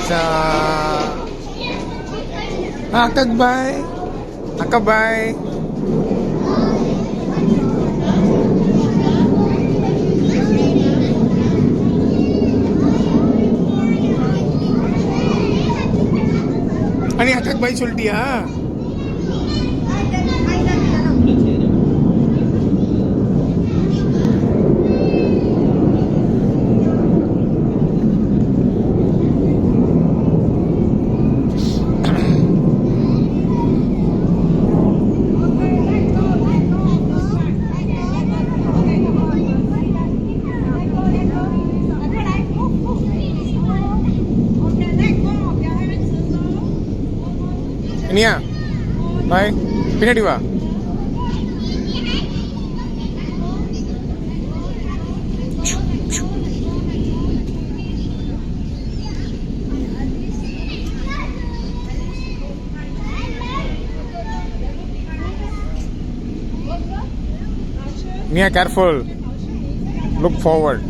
மச்சான். அக்காக்கு பாய். அக்கா பாய். அண்ணி அக்காக்கு பாய் சொல்லிட்டியா? இனியா பாய். பின்னாடி வா. Nia, careful. Look forward.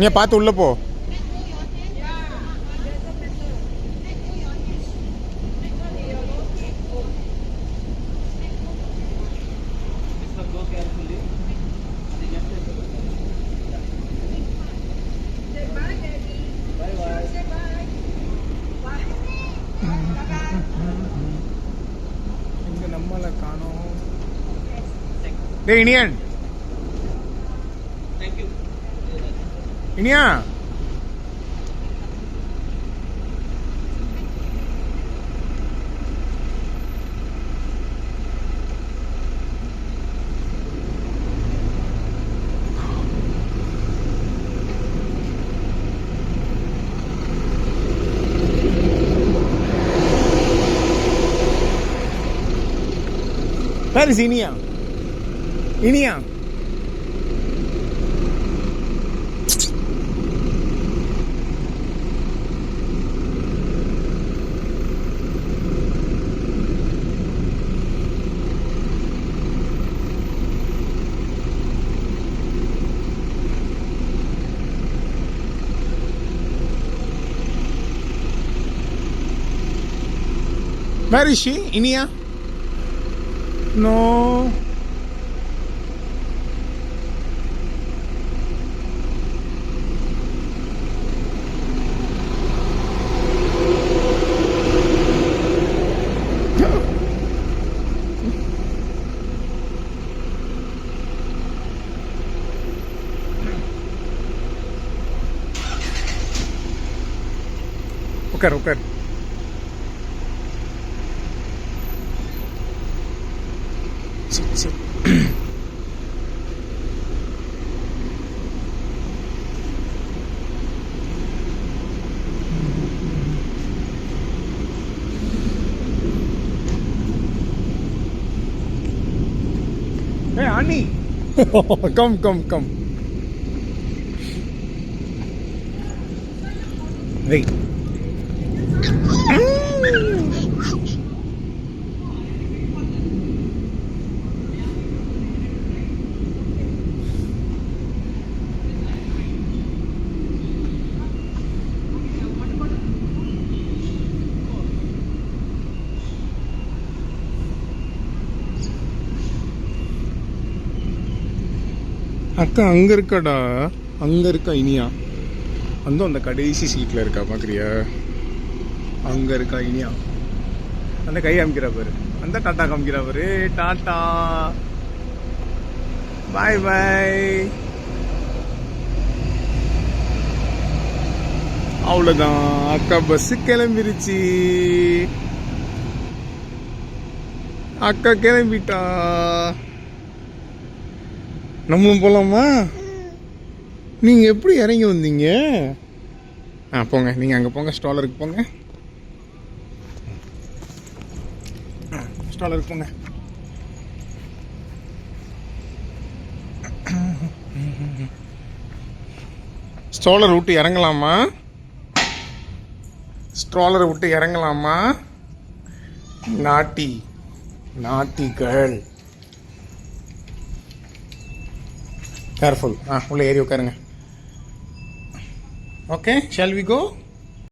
Nia, பார்த்து உள்ள போ. இங்க நம்மள காணோம். டேய் Iniyan. Iniya Where is Inia? Inia. Where is she? Inia? No. Ukar, ukar. Hey, Annie. Come, come, come. Wait. அக்கா அங்க இருக்காடா. அங்க இருக்கா இனியா. அந்த கடைசி சீட்ல இருக்கா பாக்குறியா? அங்க இருக்கா இனியா. அந்த கை காமிக்கிறா பாரு. அந்த டாட்டா காமிக்கிறா பாரு. டாட்டா பாய் பாய். அவ்வளவுதான். அக்கா பஸ் கிளம்பிருச்சு. அக்கா கிளம்பிட்டா. நம்மளும் போலாமா? நீங்க எப்படி இறங்கி வந்தீங்க? போங்க, நீங்க அங்க போங்க, ஸ்டாலருக்கு போங்க. ஸ்டாலருக்கு போங்க. ஸ்ட்ராலர் விட்டு இறங்கலாமா? ஸ்ட்ராலரை விட்டு இறங்கலாமா? நாட்டி நாட்டி கேர்ள். கேர்ஃபுல். உள்ள ஏறி உட்காருங்க. Okay, shall we go?